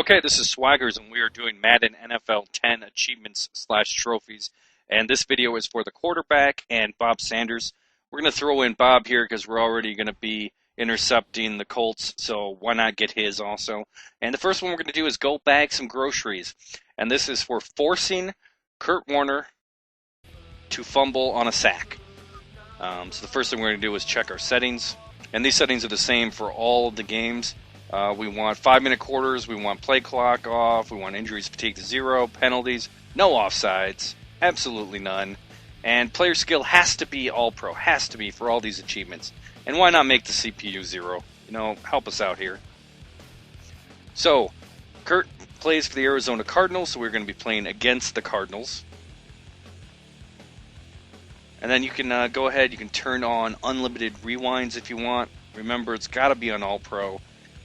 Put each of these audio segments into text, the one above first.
Okay, this is Swaggers, and we are doing Madden NFL 10 achievements / trophies. And this video is for the quarterback and Bob Sanders. We're going to throw in Bob here because we're already going to be intercepting the Colts, so why not get his also? And the first one we're going to do is go bag some groceries. And this is for forcing Kurt Warner to fumble on a sack. So the first thing we're going to do is check our settings. And these settings are the same for all of the games. We want 5-minute quarters, we want play clock off, we want injuries fatigue to 0, penalties, no offsides, absolutely none. And player skill has to be all pro, has to be for all these achievements. And why not make the CPU 0? You know, help us out here. So, Kurt plays for the Arizona Cardinals, so we're going to be playing against the Cardinals. And then you can go ahead, you can turn on unlimited rewinds if you want. Remember, it's got to be on all pro.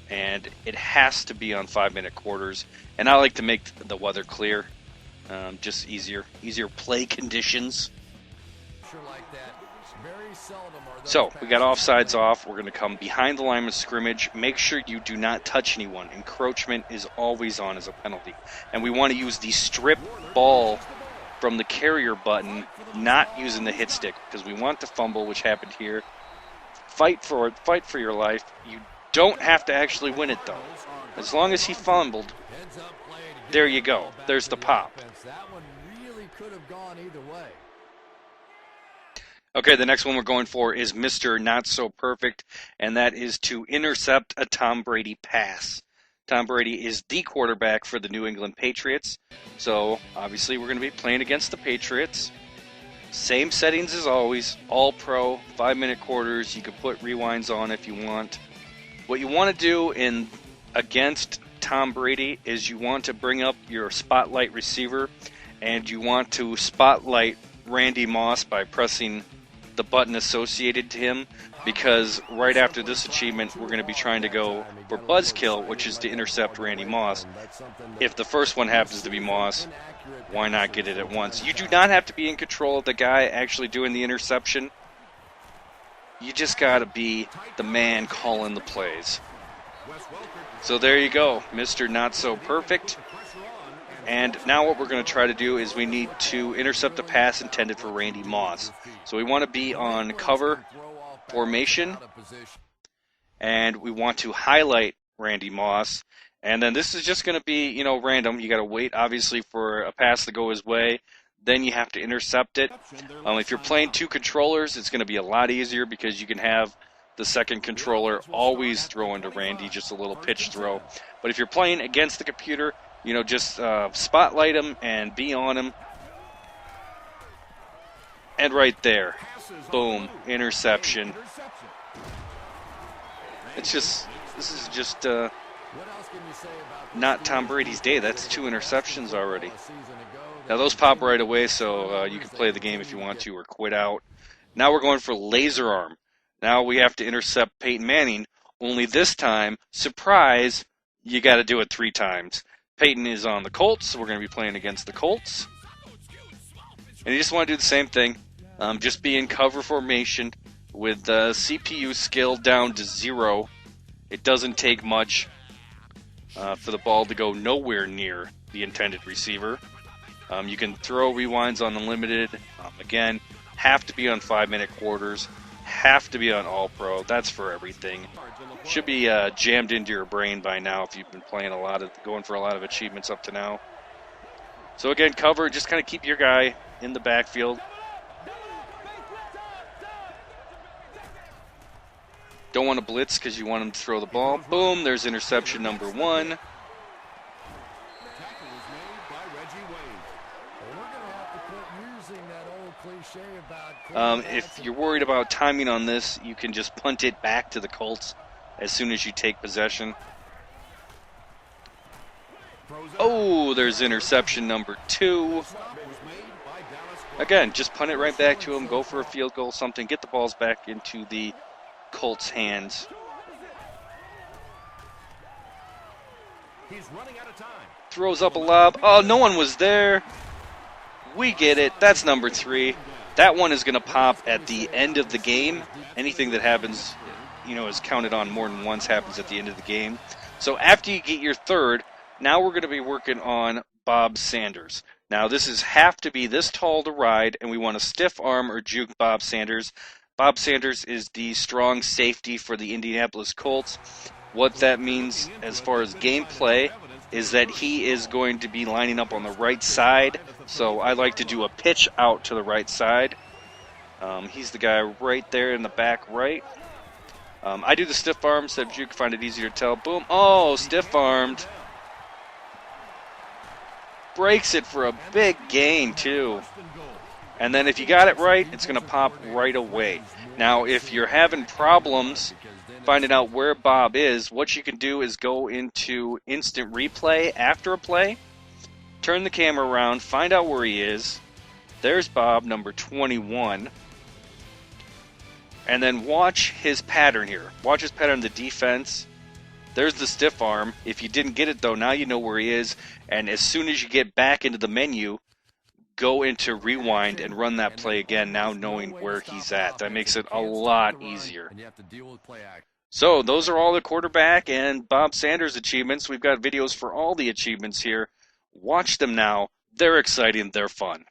And it has to be on 5-minute quarters. And I like to make the weather clear, just easier play conditions. So we got offsides off. We're going to come behind the line of scrimmage. Make sure you do not touch anyone. Encroachment is always on as a penalty. And we want to use the strip ball from the carrier button, not using the hit stick, because we want to fumble, which happened here. Fight for your life. You don't have to actually win it, though. As long as he fumbled, there you go. There's the pop. Okay, the next one we're going for is Mr. Not So Perfect, and that is to intercept a Tom Brady pass. Tom Brady is the quarterback for the New England Patriots, so obviously we're going to be playing against the Patriots. Same settings as always, all pro, 5-minute quarters. You can put rewinds on if you want. What you want to do against Tom Brady is you want to bring up your spotlight receiver, and you want to spotlight Randy Moss by pressing the button associated to him, because right after this achievement we're going to be trying to go for buzzkill, which is to intercept Randy Moss. If the first one happens to be Moss, why not get it at once? You do not have to be in control of the guy actually doing the interception. You just got to be the man calling the plays. So there you go, Mr. Not So Perfect. And now what we're going to try to do is we need to intercept a pass intended for Randy Moss. So we want to be on cover formation, and we want to highlight Randy Moss. And then this is just going to be, random. You got to wait, obviously, for a pass to go his way. Then you have to intercept it. If you're playing 2 controllers, it's going to be a lot easier because you can have the second controller always throw into Randy, just a little pitch throw. But if you're playing against the computer, just spotlight him and be on him. And right there, boom, interception. This is just not Tom Brady's day. That's 2 interceptions already. Now those pop right away, so you can play the game if you want to or quit out. Now we're going for laser arm. Now we have to intercept Peyton Manning, only this time, surprise, you got to do it 3 times. Peyton is on the Colts, so we're going to be playing against the Colts. And you just want to do the same thing. Just be in cover formation with the CPU skill down to 0. It doesn't take much for the ball to go nowhere near the intended receiver. You can throw rewinds on unlimited. Again, have to be on 5-minute quarters. Have to be on all pro. That's for everything. Should be jammed into your brain by now if you've been playing going for a lot of achievements up to now. So again, cover, just kind of keep your guy in the backfield. Don't want to blitz because you want him to throw the ball. Boom, there's interception number 1. If you're worried about timing on this, you can just punt it back to the Colts as soon as you take possession. Oh, there's interception number 2. Again, just punt it right back to him, go for a field goal, something, get the balls back into the Colts' hands. Throws up a lob. Oh, no one was there. We get it. That's number 3. That one is going to pop at the end of the game. Anything that happens, is counted on more than once happens at the end of the game. So after you get your third, Now we're going to be working on Bob Sanders. Now this is have to be this tall to ride, and we want to stiff arm or juke Bob Sanders. Bob Sanders is the strong safety for the Indianapolis Colts. What that means as far as gameplay is that he is going to be lining up on the right side. So I like to do a pitch out to the right side. He's the guy right there in the back right. I do the stiff arm so that you can find it easier to tell. Boom. Oh, stiff armed. Breaks it for a big gain, too. And then if you got it right, it's going to pop right away. Now, if you're having problems finding out where Bob is, what you can do is go into instant replay after a play, turn the camera around, find out where he is. There's Bob, number 21. And then watch his pattern here. Watch his pattern, the defense. There's the stiff arm. If you didn't get it, though, now you know where he is. And as soon as you get back into the menu, go into rewind and run that play again, now knowing where he's at. That makes it a lot easier. So those are all the quarterback and Bob Sanders achievements. We've got videos for all the achievements here. Watch them now. They're exciting. They're fun.